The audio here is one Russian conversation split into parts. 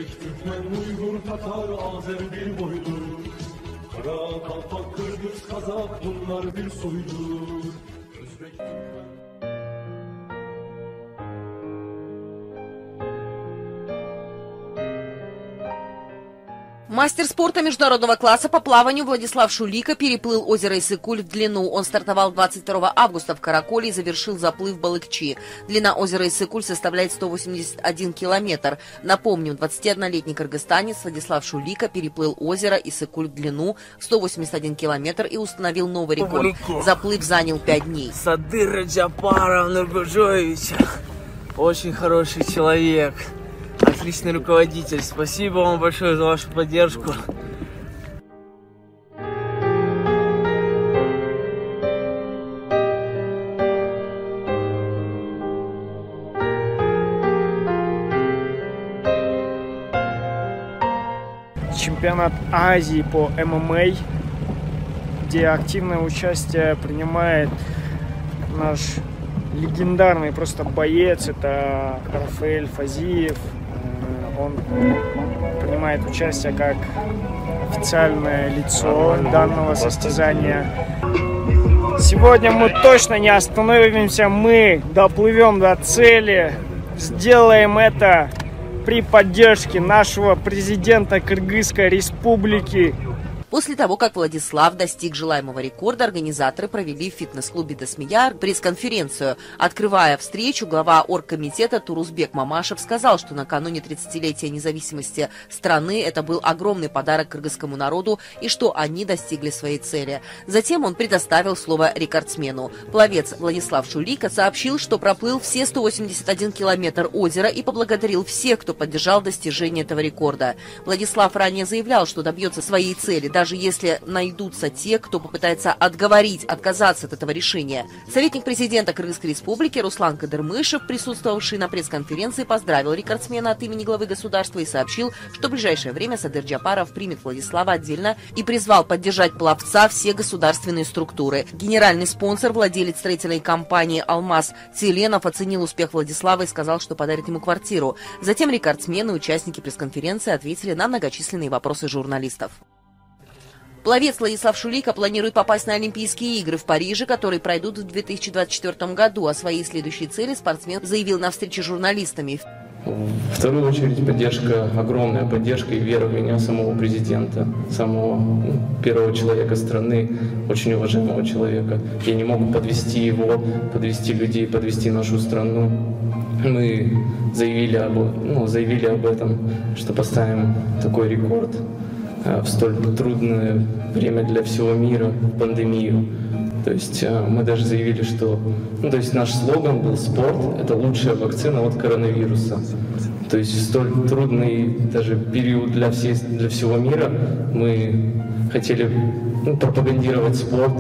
Özbek, Türkmen, Uygur, Tatar, Azer bir boydur. Kara, Kalpak, Kırgız, Kazak bunlar bir soydur. Özbek, Türkmen... Мастер спорта международного класса по плаванию Владислав Шулика переплыл озеро Иссык-Куль в длину. Он стартовал 22 августа в Караколе и завершил заплыв в Балыкчи. Длина озера Иссык-Куль составляет 181 километр. Напомним, 21-летний кыргызстанец Владислав Шулика переплыл озеро Иссык-Куль в длину 181 километр и установил новый рекорд. Заплыв занял 5 дней. Садыр Джапаров Нургужоевич. Очень хороший человек. Отличный руководитель. Спасибо вам большое за вашу поддержку. Чемпионат Азии по ММА, где активное участие принимает наш легендарный просто боец, это Рафаэль Фазиев. Он принимает участие как официальное лицо данного состязания. Сегодня мы точно не остановимся, мы доплывем до цели, сделаем это при поддержке нашего президента Кыргызской республики. После того, как Владислав достиг желаемого рекорда, организаторы провели в фитнес-клубе «Досмияр» пресс-конференцию. Открывая встречу, глава оргкомитета Турузбек Мамашев сказал, что накануне 30-летия независимости страны это был огромный подарок кыргызскому народу и что они достигли своей цели. Затем он предоставил слово рекордсмену. Пловец Владислав Шулика сообщил, что проплыл все 181 километр озера и поблагодарил всех, кто поддержал достижение этого рекорда. Владислав ранее заявлял, что добьется своей цели, даже если найдутся те, кто попытается отказаться от этого решения. Советник президента Кыргызской республики Руслан Кадырмышев, присутствовавший на пресс-конференции, поздравил рекордсмена от имени главы государства и сообщил, что в ближайшее время Садыр Джапаров примет Владислава отдельно и призвал поддержать пловца все государственные структуры. Генеральный спонсор, владелец строительной компании «Алмаз» Селенов оценил успех Владислава и сказал, что подарит ему квартиру. Затем рекордсмены и участники пресс-конференции ответили на многочисленные вопросы журналистов. Пловец Владислав Шулика планирует попасть на Олимпийские игры в Париже, которые пройдут в 2024 году. О своей следующей цели спортсмен заявил на встрече с журналистами. В вторую очередь поддержка, огромная поддержка и вера в меня самого президента, самого первого человека страны, очень уважаемого человека. Я не могу подвести его, подвести людей, подвести нашу страну. Мы заявили об этом, что поставим такой рекорд в столь трудное время для всего мира, пандемию. То есть мы даже заявили, что наш слоган был «Спорт – это лучшая вакцина от коронавируса». То есть в столь трудный даже период для всего мира мы хотели пропагандировать спорт,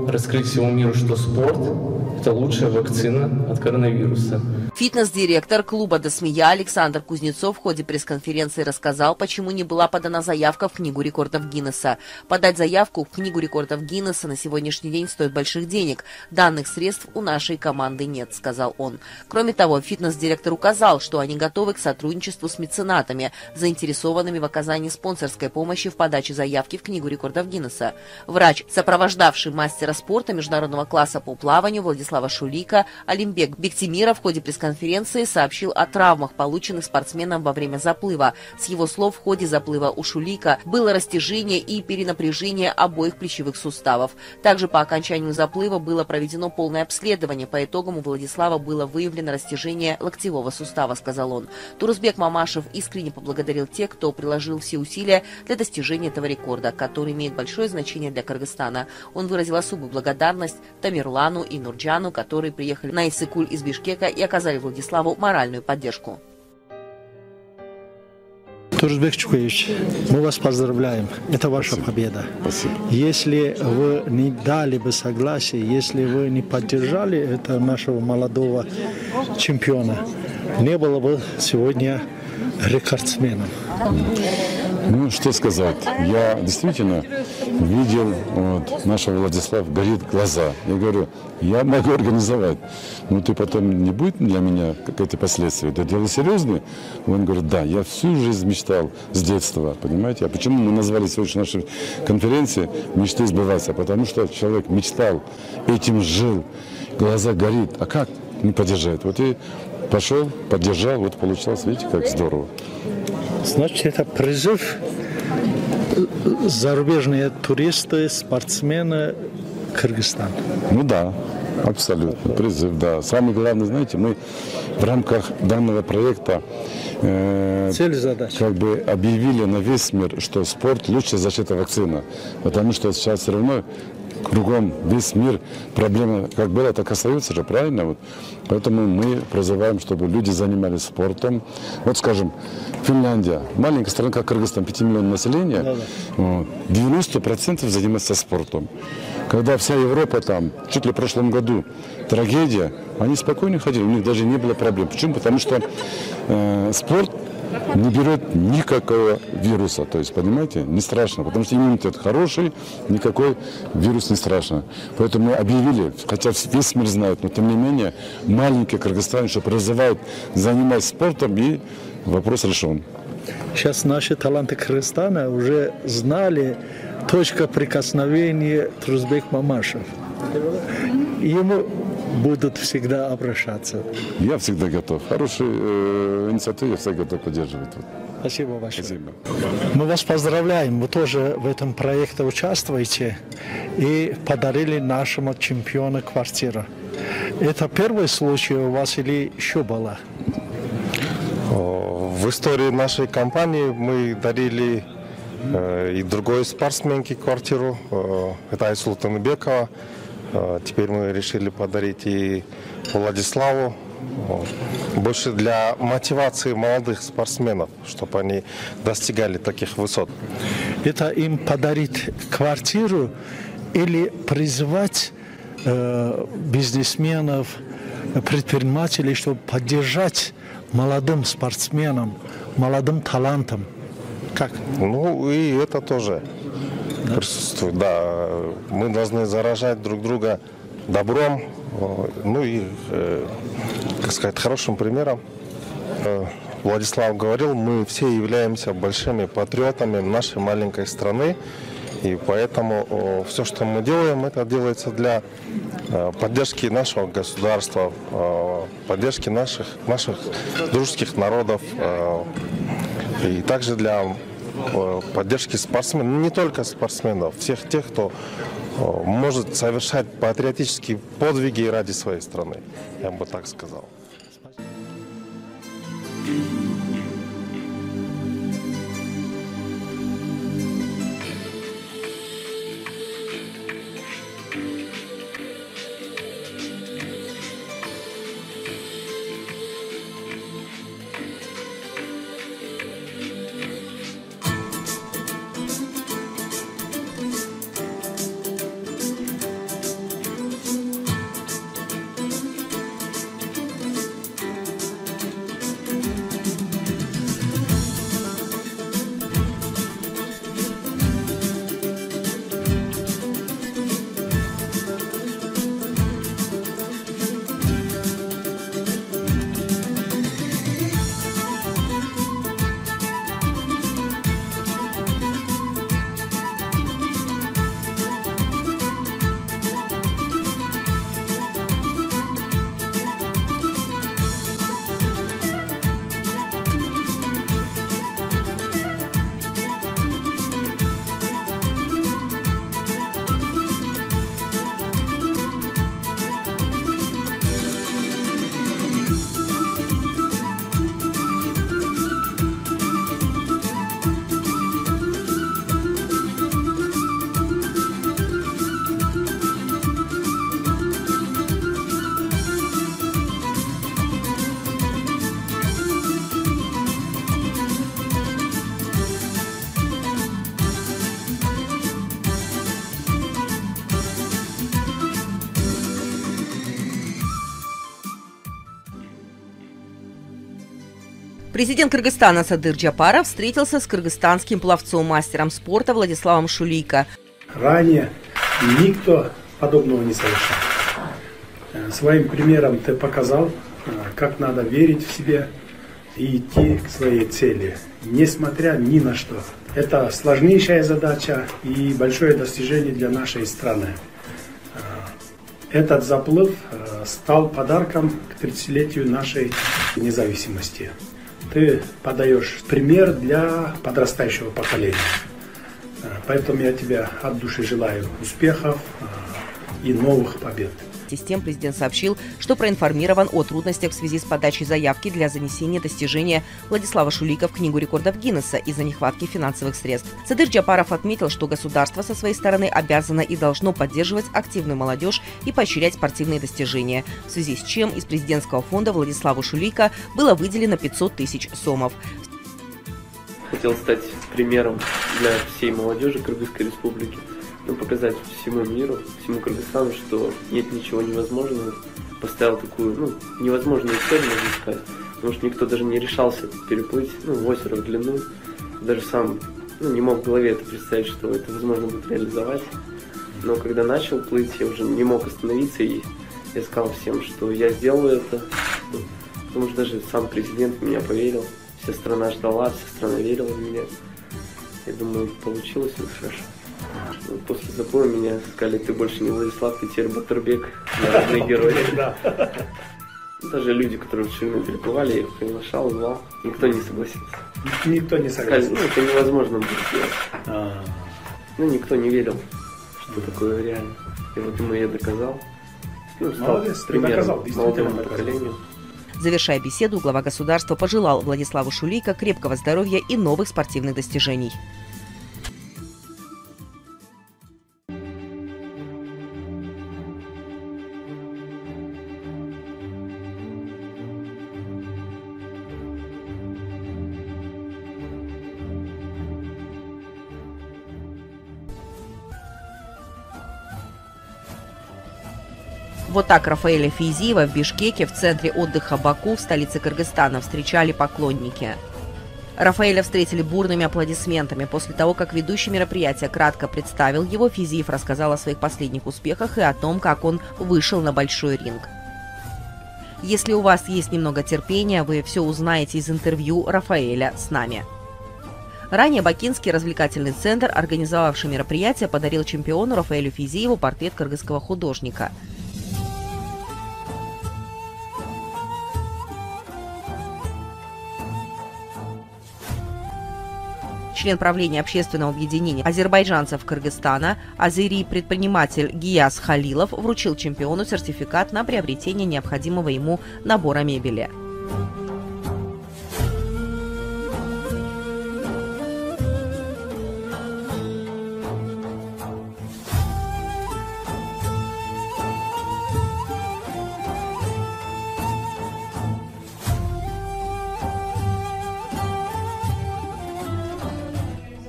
раскрыть всему миру, что спорт – это лучшая вакцина от коронавируса. Фитнес-директор клуба «Досмия» Александр Кузнецов в ходе пресс-конференции рассказал, почему не была подана заявка в Книгу рекордов Гиннесса. Подать заявку в Книгу рекордов Гиннесса на сегодняшний день стоит больших денег. Данных средств у нашей команды нет, сказал он. Кроме того, фитнес-директор указал, что они готовы к сотрудничеству с меценатами, заинтересованными в оказании спонсорской помощи в подаче заявки в Книгу рекордов Гиннесса. Врач, сопровождавший мастера спорта международного класса по плаванию Владислава Шулика, Алимбек Бектимиров в ходе пресс-конференции сообщил о травмах, полученных спортсменом во время заплыва. С его слов, в ходе заплыва у Шулика было растяжение и перенапряжение обоих плечевых суставов. Также по окончанию заплыва было проведено полное обследование. По итогам у Владислава было выявлено растяжение локтевого сустава, сказал он. Турузбек Мамашев искренне поблагодарил тех, кто приложил все усилия для достижения этого рекорда, который имеет большое значение для Кыргызстана. Он выразил особую благодарность Тамерлану и Нурджану, которые приехали на Иссык-Куль из Бишкека и оказали Владиславу моральную поддержку. Турузбек Чукаевич, мы вас поздравляем. Это ваша победа. Спасибо. Если вы не дали бы согласие, если вы не поддержали это нашего молодого чемпиона, не было бы сегодня рекордсменом. Ну, что сказать. Я действительно видел вот, нашего Владислава, горит глаза. Я говорю, я могу организовать, но ты потом не будет для меня какие-то последствия? Это дело серьезное? Он говорит, да, я всю жизнь мечтал с детства, понимаете? А почему мы назвали сегодня нашу конференцию «Мечты сбываются»? Потому что человек мечтал, этим жил, глаза горит. А как не поддержать? Вот и пошел, поддержал, вот получилось, видите, как здорово. Значит, это призыв зарубежные туристы, спортсмены Кыргызстана. Ну да, абсолютно, призыв, да. Самое главное, знаете, мы в рамках данного проекта цель, задача. Как бы объявили на весь мир, что спорт лучшая защита вакцина. Потому что сейчас все равно кругом весь мир проблема как была, так и остается же, правильно? Вот. Поэтому мы призываем, чтобы люди занимались спортом. Вот скажем, Финляндия, маленькая страна, как Кыргызстан, 5 миллионов населения, 90% занимается спортом. Когда вся Европа там, чуть ли в прошлом году, трагедия, они спокойно ходили, у них даже не было проблем. Почему? Потому что спорт не берет никакого вируса, то есть, понимаете, не страшно, потому что иммунитет хороший, никакой вирус не страшно. Поэтому мы объявили, хотя весь мир знает, но тем не менее, маленькие Кыргызстане, что призывают заниматься спортом, и вопрос решен. Сейчас наши таланты Кыргызстана уже знали точка прикосновения Турусбек Мамашев. Ему будут всегда обращаться. Я всегда готов. Хорошие инициативы я всегда готов поддерживать. Спасибо большое. Спасибо. Мы вас поздравляем. Вы тоже в этом проекте участвуете и подарили нашему чемпиону квартиру. Это первый случай у вас или еще было? В истории нашей компании мы дарили и другой спортсменке квартиру. Это Айсулу Таныбекова. Теперь мы решили подарить и Владиславу. Больше для мотивации молодых спортсменов, чтобы они достигали таких высот. Это им подарить квартиру или призывать бизнесменов, предпринимателей, чтобы поддержать молодым спортсменам, молодым талантам? Как? Ну и это тоже присутствует. Да, мы должны заражать друг друга добром, ну и, как сказать, хорошим примером. Владислав говорил, мы все являемся большими патриотами нашей маленькой страны, и поэтому все, что мы делаем, это делается для поддержки нашего государства, поддержки наших дружеских народов, и также для поддержки спортсменов, не только спортсменов, всех тех, кто может совершать патриотические подвиги ради своей страны, я бы так сказал. Президент Кыргызстана Садыр Джапаров встретился с кыргызстанским пловцом, мастером спорта Владиславом Шулийко. Ранее никто подобного не совершал. Своим примером ты показал, как надо верить в себя и идти к своей цели, несмотря ни на что. Это сложнейшая задача и большое достижение для нашей страны. Этот заплыв стал подарком к 30-летию нашей независимости. Ты подаешь пример для подрастающего поколения. Поэтому я тебе от души желаю успехов и новых побед. С тем президент сообщил, что проинформирован о трудностях в связи с подачей заявки для занесения достижения Владислава Шулика в Книгу рекордов Гиннесса из-за нехватки финансовых средств. Садыр Джапаров отметил, что государство со своей стороны обязано и должно поддерживать активную молодежь и поощрять спортивные достижения, в связи с чем из президентского фонда Владиславу Шулика было выделено 500 тысяч сомов. Хотел стать примером для всей молодежи Кыргызской республики. Показать всему миру, всему Кыргызстану, что нет ничего невозможного. Поставил такую, невозможную цель, можно сказать, потому что никто даже не решался переплыть, озеро в длину. Даже сам, не мог в голове это представить, что это возможно будет реализовать. Но когда начал плыть, я уже не мог остановиться, и я сказал всем, что я сделаю это, потому что даже сам президент в меня поверил, вся страна ждала, вся страна верила в меня. Я думаю, получилось хорошо. После заплыва меня сказали: ты больше не Владислав, ты теперь Батырбек, народный герой. Даже люди, которые в ширину переплывали, я их приглашал, звал, никто не согласился. Никто не согласился? Сказали, это невозможно будет сделать. Никто не верил, что такое реально. И вот ему я доказал. Стал примером молодому поколению. Завершая беседу, глава государства пожелал Владиславу Шулика крепкого здоровья и новых спортивных достижений. Вот так Рафаэля Фейзиева в Бишкеке, в центре отдыха Баку, в столице Кыргызстана, встречали поклонники. Рафаэля встретили бурными аплодисментами. После того, как ведущий мероприятия кратко представил его, Фейзиев рассказал о своих последних успехах и о том, как он вышел на большой ринг. Если у вас есть немного терпения, вы все узнаете из интервью Рафаэля с нами. Ранее Бакинский развлекательный центр, организовавший мероприятие, подарил чемпиону Рафаэлю Фейзиеву портрет кыргызского художника. Член правления общественного объединения азербайджанцев Кыргызстана, азери-предприниматель Гияз Халилов вручил чемпиону сертификат на приобретение необходимого ему набора мебели.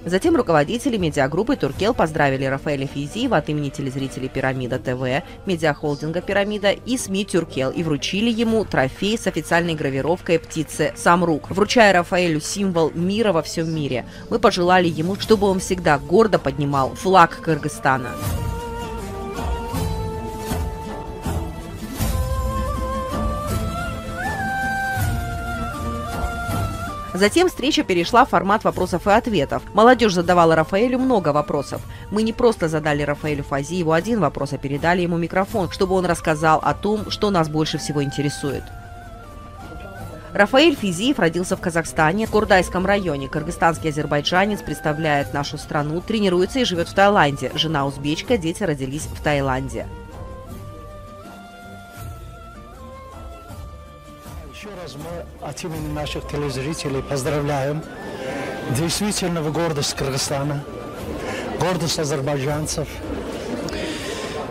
Затем руководители медиагруппы «Туркел» поздравили Рафаэля Фейзиева от имени телезрителей «Пирамида ТВ», медиахолдинга «Пирамида» и СМИ «Туркел» и вручили ему трофей с официальной гравировкой птицы «Самрук». Вручая Рафаэлю символ мира во всем мире, мы пожелали ему, чтобы он всегда гордо поднимал флаг Кыргызстана. Затем встреча перешла в формат вопросов и ответов. Молодежь задавала Рафаэлю много вопросов. Мы не просто задали Рафаэлю Фейзиеву один вопрос, а передали ему микрофон, чтобы он рассказал о том, что нас больше всего интересует. Рафаэль Фейзиев родился в Казахстане, в Курдайском районе. Кыргызстанский азербайджанец представляет нашу страну, тренируется и живет в Таиланде. Жена узбечка, дети родились в Таиланде. Еще раз мы от имени наших телезрителей поздравляем. Действительно, вы гордость Кыргызстана, гордость азербайджанцев.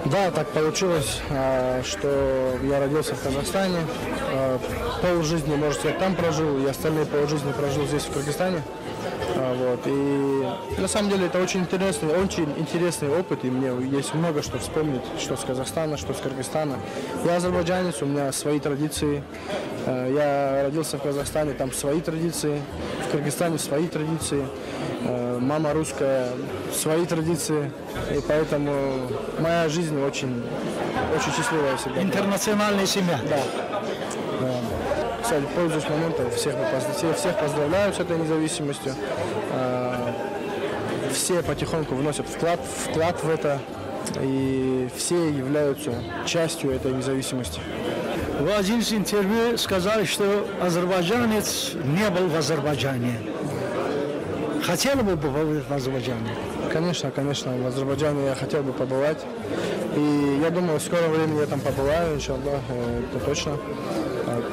Да, так получилось, что я родился в Казахстане. Полжизни, может, я там прожил, и остальные полжизни прожил здесь, в Кыргызстане. Вот. И на самом деле это очень интересный опыт, и мне есть много что вспомнить, что с Казахстана, что с Кыргызстана. Я азербайджанец, у меня свои традиции. Я родился в Казахстане, там свои традиции, в Кыргызстане свои традиции. Мама русская, свои традиции, и поэтому моя жизнь очень счастливая всегда. Интернациональная семья. Да. Кстати, пользуюсь моментом, всех поздравляю с этой независимостью. Все потихоньку вносят вклад в это, и все являются частью этой независимости. В один из интервью сказали, что азербайджанец не был в Азербайджане. Хотел бы побывать в Азербайджане? Конечно, в Азербайджане я хотел бы побывать. И я думаю, в скором времени я там побываю, иншаллах, это точно.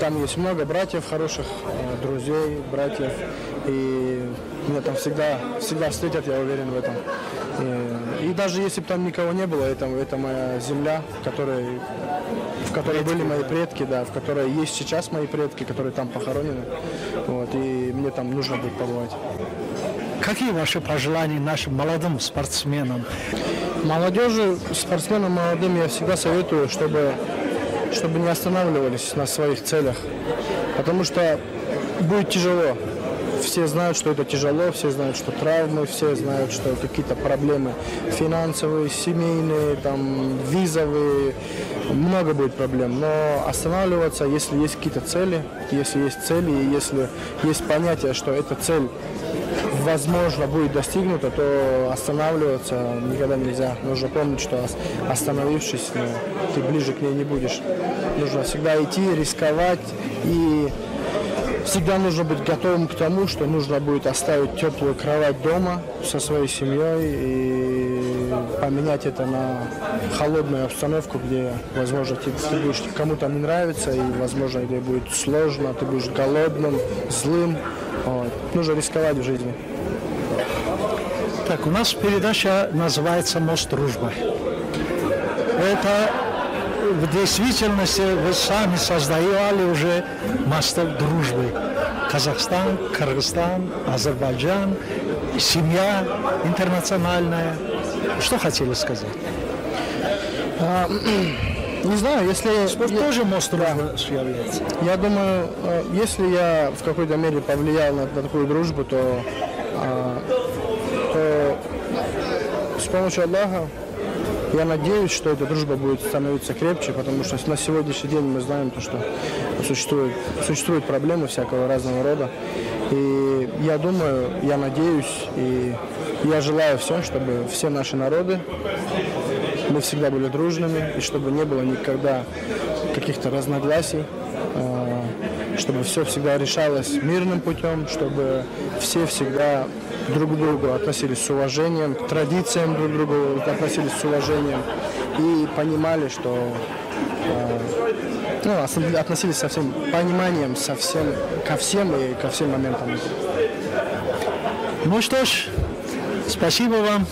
Там есть много братьев хороших, друзей, братьев. И меня там всегда встретят, я уверен в этом. И даже если бы там никого не было, это моя земля, в которой были мои предки, да, в которой есть сейчас мои предки, которые там похоронены. Вот, и мне там нужно будет побывать. Какие ваши пожелания нашим молодым спортсменам? Молодежи, спортсменам молодым я всегда советую, чтобы не останавливались на своих целях, потому что будет тяжело. Все знают, что это тяжело, все знают, что травмы, все знают, что какие-то проблемы финансовые, семейные, там, визовые, много будет проблем. Но останавливаться, если есть какие-то цели, и если есть понятие, что эта цель возможно будет достигнута, то останавливаться никогда нельзя. Нужно помнить, что остановившись, ты ближе к ней не будешь. Нужно всегда идти, рисковать, и всегда нужно быть готовым к тому, что нужно будет оставить теплую кровать дома со своей семьей и поменять это на холодную обстановку, где, возможно, ты будешь кому-то не нравиться, и, возможно, тебе будет сложно, ты будешь голодным, злым. Вот. Нужно рисковать в жизни. Так, у нас передача называется «Мост дружбы». Это в действительности вы сами создавали уже мостов дружбы. Казахстан, Кыргызстан, Азербайджан, семья интернациональная. Что хотели сказать? Не знаю, если... Спорт тоже мост дружбы является. Я думаю, если я в какой-то мере повлиял на такую дружбу, то с помощью Аллаха я надеюсь, что эта дружба будет становиться крепче, потому что на сегодняшний день мы знаем, что существуют проблемы всякого разного рода. И я думаю, я надеюсь, и я желаю всем, чтобы все наши народы, мы всегда были дружными, и чтобы не было никогда каких-то разногласий, чтобы все всегда решалось мирным путем, чтобы все всегда друг к другу относились с уважением, к традициям друг к другу относились с уважением и понимали, что относились со всем пониманием, ко всем и ко всем моментам. Ну что ж, спасибо вам.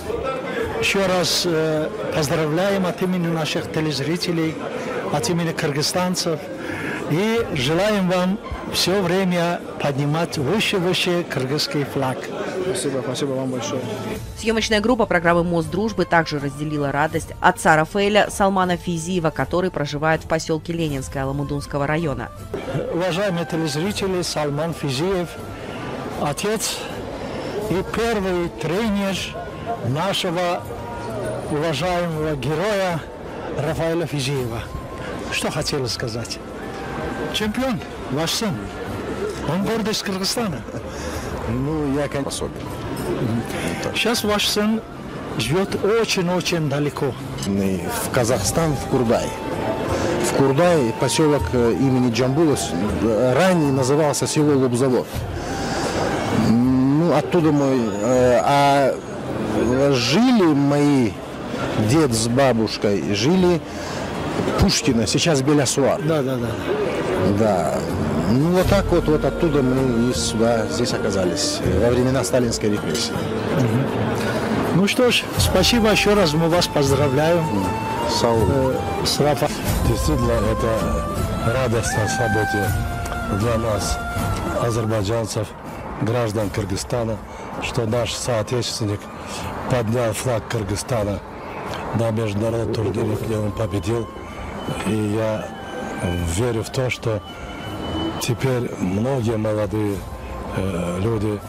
Еще раз поздравляем от имени наших телезрителей, от имени кыргызстанцев. И желаем вам все время поднимать выше кыргызский флаг. Спасибо вам большое. Съемочная группа программы «Мост дружбы» также разделила радость отца Рафаэля Салмана Физиева, который проживает в поселке Ленинское Аламудунского района. Уважаемые телезрители, Салман Физиев, отец и первый тренер нашего уважаемого героя Рафаэля Физиева. Что хотели сказать? Чемпион, ваш сын. Он гордость Кыргызстана. Ну, я, конечно, особенно. Сейчас ваш сын живет очень-очень далеко. В Казахстан, в Курдай. В Курдай поселок имени Джамбула ранее назывался село Лобзавод. Ну, оттуда жили мои дед с бабушкой, жили Пушкина, сейчас Белясуар. Да. Ну, вот так вот оттуда мы и сюда, здесь оказались, во времена сталинской репрессии. Ну что ж, спасибо еще раз, мы вас поздравляем. С Рафа. Действительно, это радостное событие для нас, азербайджанцев. граждан Кыргызстана, что наш соотечественник поднял флаг Кыргызстана на международном турнире, где он победил. И я верю в то, что теперь многие молодые люди,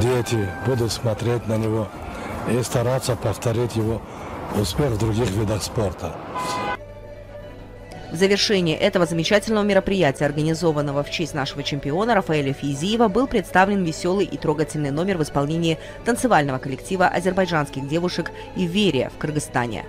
дети будут смотреть на него и стараться повторить его успех в других видах спорта. В завершении этого замечательного мероприятия, организованного в честь нашего чемпиона Рафаэля Фейзиева, был представлен веселый и трогательный номер в исполнении танцевального коллектива азербайджанских девушек «Иверия» в Кыргызстане.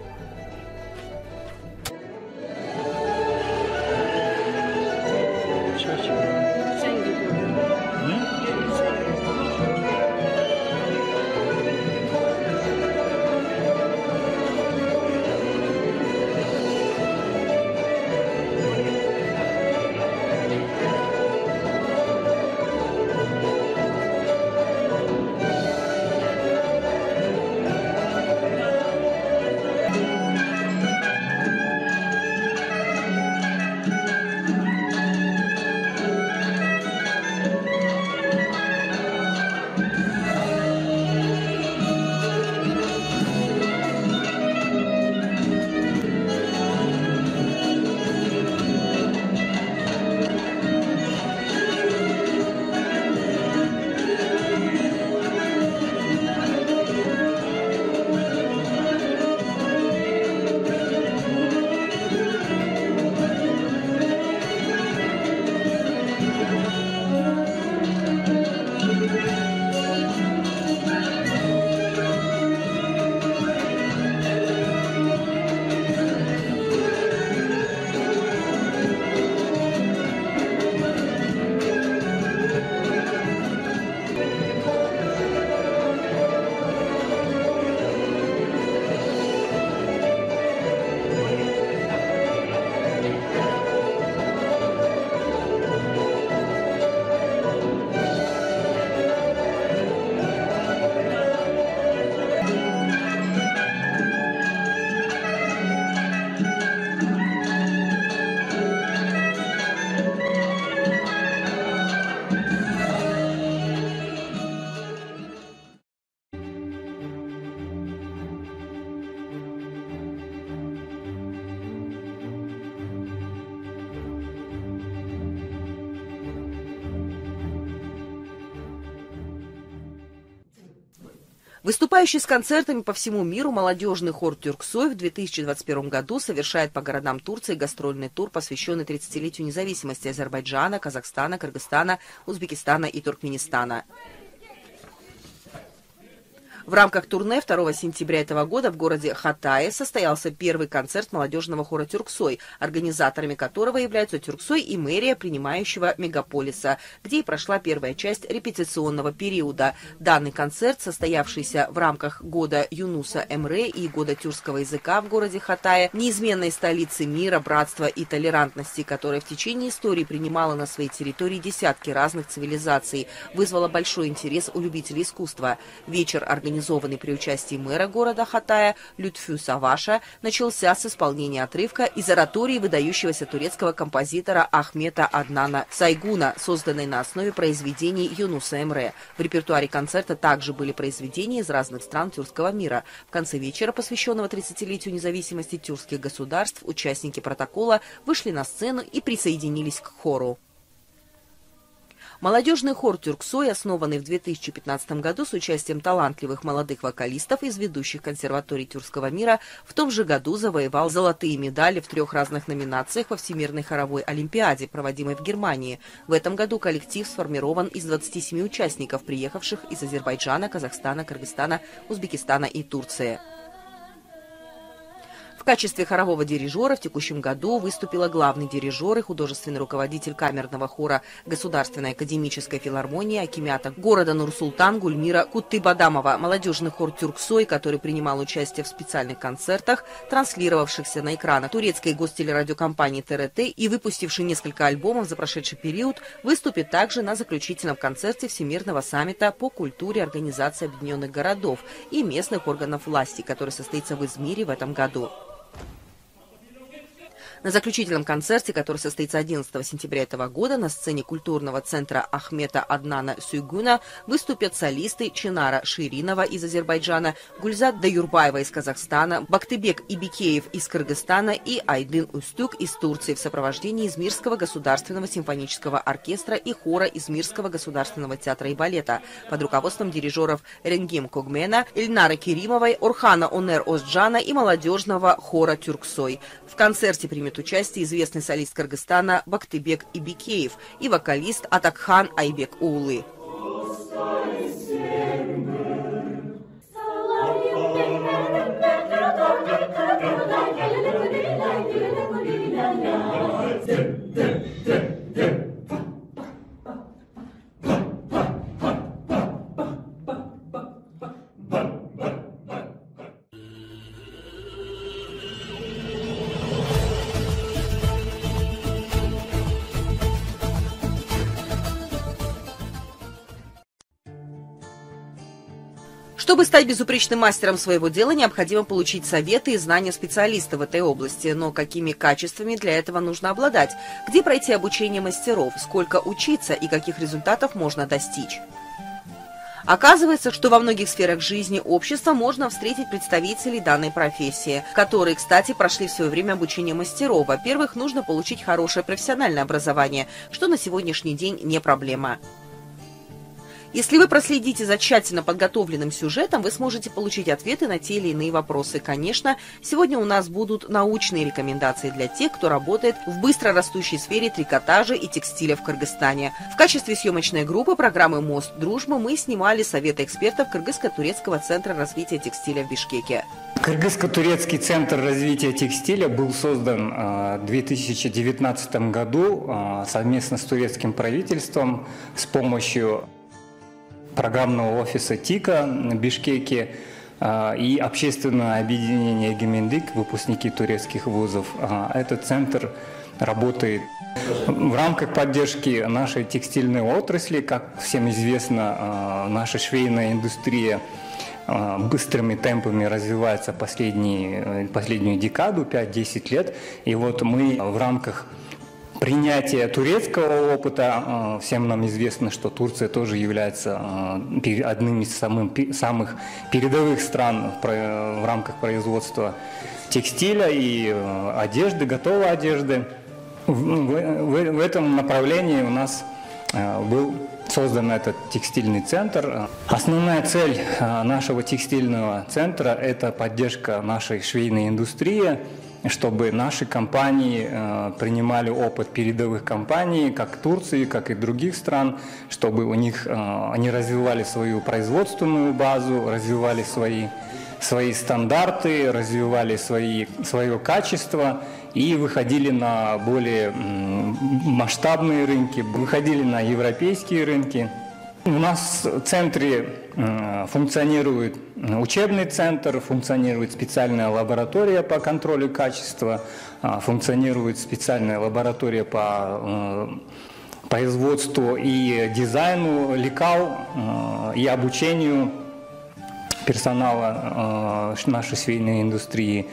Выступающий с концертами по всему миру молодежный хор «Тюрксой» в 2021 году совершает по городам Турции гастрольный тур, посвященный 30-летию независимости Азербайджана, Казахстана, Кыргызстана, Узбекистана и Туркменистана. В рамках турне 2 сентября этого года в городе Хатае состоялся первый концерт молодежного хора «Тюрксой», организаторами которого являются Тюрксой и мэрия принимающего мегаполиса, где и прошла первая часть репетиционного периода. Данный концерт, состоявшийся в рамках года Юнуса Эмре и года тюркского языка в городе Хатае, неизменной столицы мира, братства и толерантности, которая в течение истории принимала на своей территории десятки разных цивилизаций, вызвала большой интерес у любителей искусства. Вечер, организованный при участии мэра города Хатая Лютфю Саваша, начался с исполнения отрывка из оратории выдающегося турецкого композитора Ахмета Аднана Сайгуна, созданной на основе произведений Юнуса Эмре. В репертуаре концерта также были произведения из разных стран тюркского мира. В конце вечера, посвященного 30-летию независимости тюркских государств, участники протокола вышли на сцену и присоединились к хору. Молодежный хор «Тюрксой», основанный в 2015 году с участием талантливых молодых вокалистов из ведущих консерваторий тюркского мира, в том же году завоевал золотые медали в 3 разных номинациях во Всемирной хоровой олимпиаде, проводимой в Германии. В этом году коллектив сформирован из 27 участников, приехавших из Азербайджана, Казахстана, Кыргызстана, Узбекистана и Турции. В качестве хорового дирижера в текущем году выступила главный дирижер и художественный руководитель камерного хора Государственной академической филармонии Акимята города Нур-Султан Гульмира Куттыбадамова. Молодежный хор «Тюрксой», который принимал участие в специальных концертах, транслировавшихся на экранах турецкой гостелерадиокомпании ТРТ и выпустивший несколько альбомов за прошедший период, выступит также на заключительном концерте Всемирного саммита по культуре Организации Объединенных Городов и местных органов власти, который состоится в Измире в этом году. На заключительном концерте, который состоится 11 сентября этого года, на сцене культурного центра Ахмета Аднана Сюйгуна выступят солисты Чинара Ширинова из Азербайджана, Гульзат Даюрбаева из Казахстана, Бактыбек Ибикеев из Кыргызстана и Айдын Устюг из Турции в сопровождении Измирского государственного симфонического оркестра и хора Измирского государственного театра и балета под руководством дирижеров Ренгим Когмена, Эльнары Керимовой, Орхана Онер Озджана и молодежного хора Тюрксой. В концерте примет участие известный солист Кыргызстана Бактыбек Ибикеев и вокалист Атакхан Айбек Уулы. Чтобы стать безупречным мастером своего дела, необходимо получить советы и знания специалистов в этой области. Но какими качествами для этого нужно обладать? Где пройти обучение мастеров? Сколько учиться и каких результатов можно достичь? Оказывается, что во многих сферах жизни общества можно встретить представителей данной профессии, которые, кстати, прошли в свое время обучение мастеров. Во-первых, нужно получить хорошее профессиональное образование, что на сегодняшний день не проблема. Если вы проследите за тщательно подготовленным сюжетом, вы сможете получить ответы на те или иные вопросы. Конечно, сегодня у нас будут научные рекомендации для тех, кто работает в быстро растущей сфере трикотажа и текстиля в Кыргызстане. В качестве съемочной группы программы «Мост дружбы» мы снимали советы экспертов Кыргызско-турецкого центра развития текстиля в Бишкеке. Кыргызско-турецкий центр развития текстиля был создан в 2019 году совместно с турецким правительством с помощью программного офиса ТИКа в Бишкеке и общественное объединение «Гемендик», выпускники турецких вузов. Этот центр работает в рамках поддержки нашей текстильной отрасли. Как всем известно, наша швейная индустрия быстрыми темпами развивается последнюю декаду, 5-10 лет. И вот мы в рамках принятие турецкого опыта, всем нам известно, что Турция тоже является одним из самых передовых стран в рамках производства текстиля и одежды, готовой одежды. В этом направлении у нас был создан этот текстильный центр. Основная цель нашего текстильного центра – это поддержка нашей швейной индустрии, чтобы наши компании принимали опыт передовых компаний, как Турции, как и других стран, чтобы они развивали свою производственную базу, развивали свои стандарты, развивали свое качество и выходили на более масштабные рынки, выходили на европейские рынки. У нас в центре функционирует учебный центр, функционирует специальная лаборатория по контролю качества, функционирует специальная лаборатория по производству и дизайну лекал и обучению персонала нашей швейной индустрии.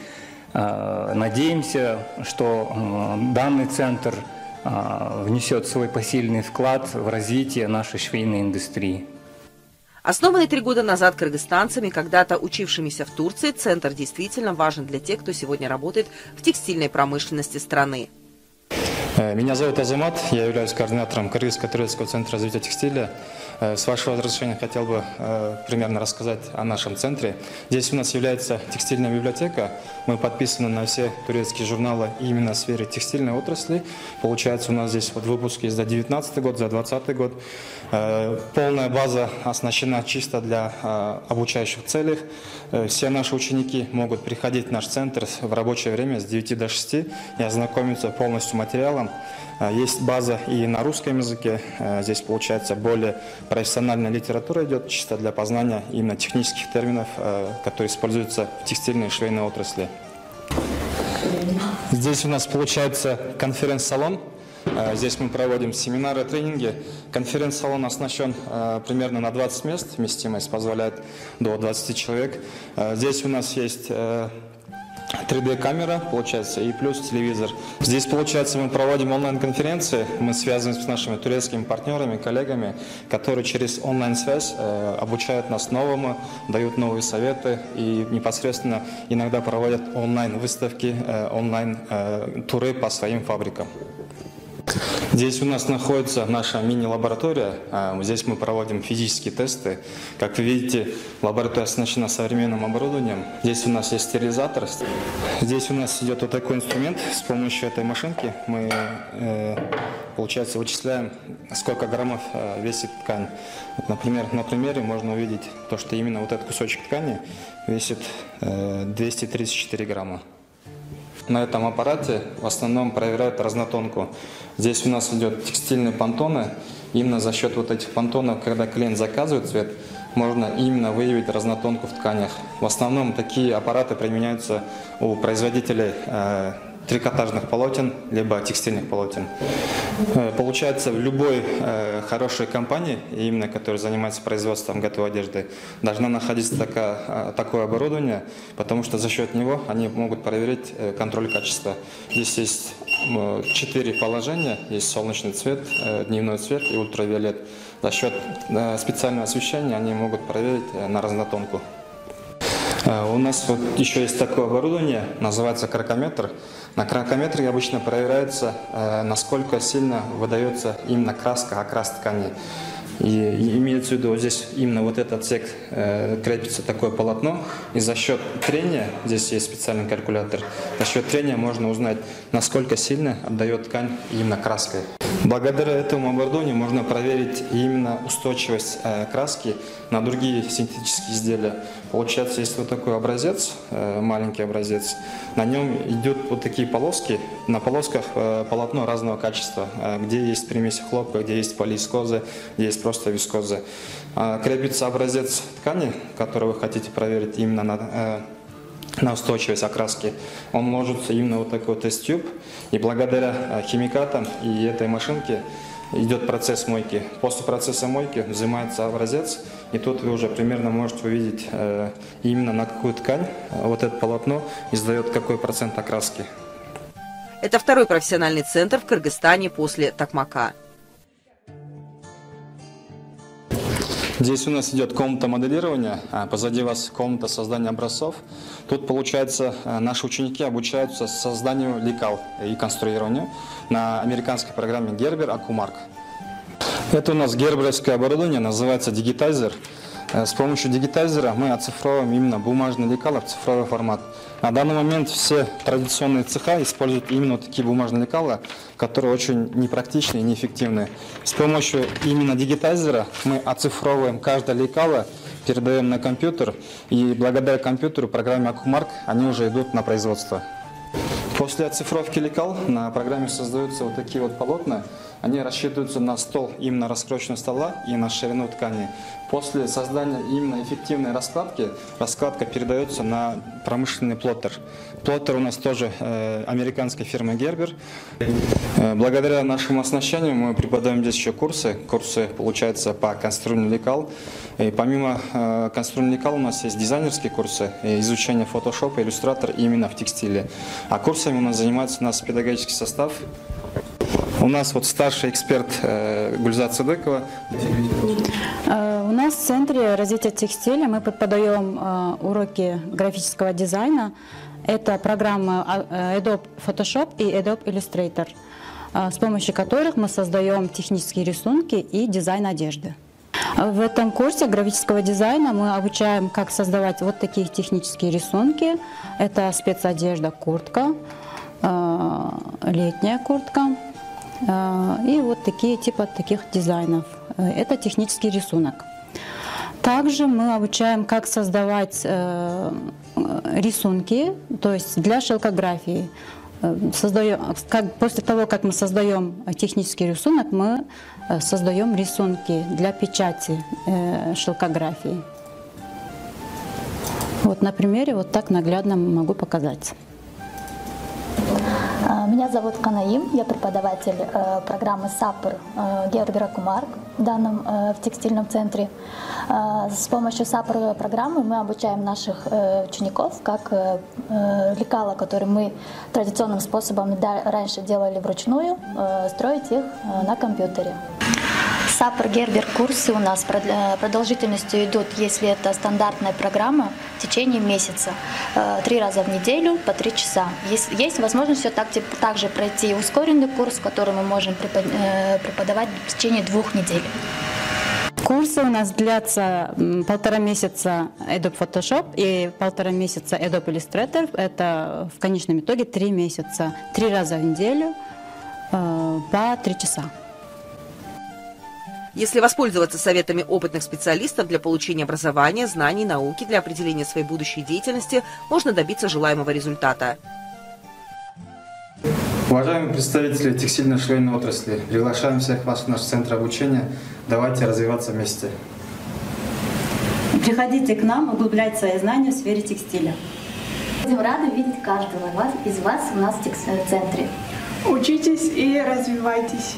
Надеемся, что данный центр внесет свой посильный вклад в развитие нашей швейной индустрии. Основанный 3 года назад кыргызстанцами, когда-то учившимися в Турции, центр действительно важен для тех, кто сегодня работает в текстильной промышленности страны. Меня зовут Азамат, я являюсь координатором Кыргызско-турецкого центра развития текстиля. С вашего разрешения хотел бы примерно рассказать о нашем центре. Здесь у нас является текстильная библиотека. Мы подписаны на все турецкие журналы именно в сфере текстильной отрасли. Получается, у нас здесь вот выпуски за 2019 год, за 2020 год. Полная база оснащена чисто для обучающих целей. Все наши ученики могут приходить в наш центр в рабочее время с 9 до 6 и ознакомиться полностью материалом. Есть база и на русском языке. Здесь, получается, более профессиональная литература идет, чисто для познания именно технических терминов, которые используются в текстильной и швейной отрасли. Здесь у нас, получается, конференц-салон. Здесь мы проводим семинары, тренинги. Конференц-салон оснащен примерно на 20 мест. Вместимость позволяет до 20 человек. Здесь у нас есть 3D-камера, получается, и плюс телевизор. Здесь, получается, мы проводим онлайн-конференции, мы связываемся с нашими турецкими партнерами, коллегами, которые через онлайн-связь обучают нас новому, дают новые советы и непосредственно иногда проводят онлайн-выставки, онлайн-туры по своим фабрикам. Здесь у нас находится наша мини-лаборатория. Здесь мы проводим физические тесты. Как вы видите, лаборатория оснащена современным оборудованием. Здесь у нас есть стерилизатор. Здесь у нас идет вот такой инструмент. С помощью этой машинки мы, получается, вычисляем, сколько граммов весит ткань. Например, на примере можно увидеть то, что именно вот этот кусочек ткани весит 234 грамма. На этом аппарате в основном проверяют разнотонку. Здесь у нас идет текстильные понтоны. Именно за счет вот этих понтонов, когда клиент заказывает цвет, можно именно выявить разнотонку в тканях. В основном такие аппараты применяются у производителей трикотажных полотен, либо текстильных полотен. Получается, в любой хорошей компании, именно которая занимается производством готовой одежды, должна находиться такое оборудование, потому что за счет него они могут проверить контроль качества. Здесь есть 4 положения, есть солнечный цвет, дневной цвет и ультравиолет. За счет специального освещения они могут проверить на разнотонку. У нас вот еще есть такое оборудование, называется кракометр. На кракометре обычно проверяется, насколько сильно выдается именно краска, окрас ткани. И имеется в виду, вот здесь именно вот этот отсек крепится такое полотно, и за счет трения, здесь есть специальный калькулятор, за счет трения можно узнать, насколько сильно отдает ткань именно краской. Благодаря этому оборудованию можно проверить именно устойчивость краски на другие синтетические изделия. Получается, есть вот такой образец, маленький образец, на нем идут вот такие полоски, на полосках полотно разного качества, где есть примеси хлопка, где есть полиэскозы, где есть просто вискозы. Крепится образец ткани, который вы хотите проверить именно на устойчивость окраски. Он ложится именно вот такой вот тест-тюб, и благодаря химикатам и этой машинке идет процесс мойки. После процесса мойки взимается образец, и тут вы уже примерно можете увидеть именно на какую ткань вот это полотно издает какой процент окраски. Это второй профессиональный центр в Кыргызстане после Токмака. Здесь у нас идет комната моделирования, позади вас комната создания образцов. Тут, получается, наши ученики обучаются созданию лекал и конструированию на американской программе Gerber AccuMark. Это у нас герберовское оборудование, называется дигитайзер. С помощью дигитайзера мы оцифровываем именно бумажные лекала в цифровой формат. На данный момент все традиционные цеха используют именно вот такие бумажные лекала, которые очень непрактичны и неэффективны. С помощью именно дигитайзера мы оцифровываем каждое лекало, передаем на компьютер, и благодаря компьютеру, программе AccuMark, они уже идут на производство. После оцифровки лекал на программе создаются вот такие вот полотна. Они рассчитываются на стол именно раскроечного стола и на ширину ткани. После создания именно эффективной раскладки, раскладка передается на промышленный плоттер. Плоттер у нас тоже американской фирмы Gerber. Благодаря нашему оснащению мы преподаем здесь еще курсы. Курсы, получается, по конструированию лекал. И помимо конструирования лекал у нас есть дизайнерские курсы, изучение Photoshop и Illustrator именно в текстиле. А курсами у нас занимается наш педагогический состав. У нас вот старший эксперт Гульзат Садыкова. У нас в Центре развития текстиля мы преподаем уроки графического дизайна. Это программы Adobe Photoshop и Adobe Illustrator, с помощью которых мы создаем технические рисунки и дизайн одежды. В этом курсе графического дизайна мы обучаем, как создавать вот такие технические рисунки. Это спецодежда, куртка, летняя куртка. И вот такие типа таких дизайнов. Это технический рисунок. Также мы обучаем, как создавать рисунки, то есть для шелкографии. После того, как мы создаем технический рисунок, мы создаем рисунки для печати шелкографии. Вот на примере вот так наглядно могу показать. Меня Меня зовут Канаим, я преподаватель программы САПР Георгия Кумар в текстильном центре. С помощью САПР программы мы обучаем наших учеников, как лекала, которые мы традиционным способом раньше делали вручную, строить их на компьютере. САПР Гербер курсы у нас продолжительностью идут, если это стандартная программа, в течение месяца. 3 раза в неделю по 3 часа. Есть возможность также пройти ускоренный курс, который мы можем преподавать в течение 2 недель. Курсы у нас длятся 1,5 месяца Adobe Photoshop и 1,5 месяца Adobe Illustrator. Это в конечном итоге 3 месяца. 3 раза в неделю по 3 часа. Если воспользоваться советами опытных специалистов для получения образования, знаний, науки для определения своей будущей деятельности, можно добиться желаемого результата. Уважаемые представители текстильно-швейной отрасли, приглашаем всех вас в наш центр обучения. Давайте развиваться вместе. Приходите к нам, углублять свои знания в сфере текстиля. Будем рады видеть каждого из вас у нас в центре. Учитесь и развивайтесь.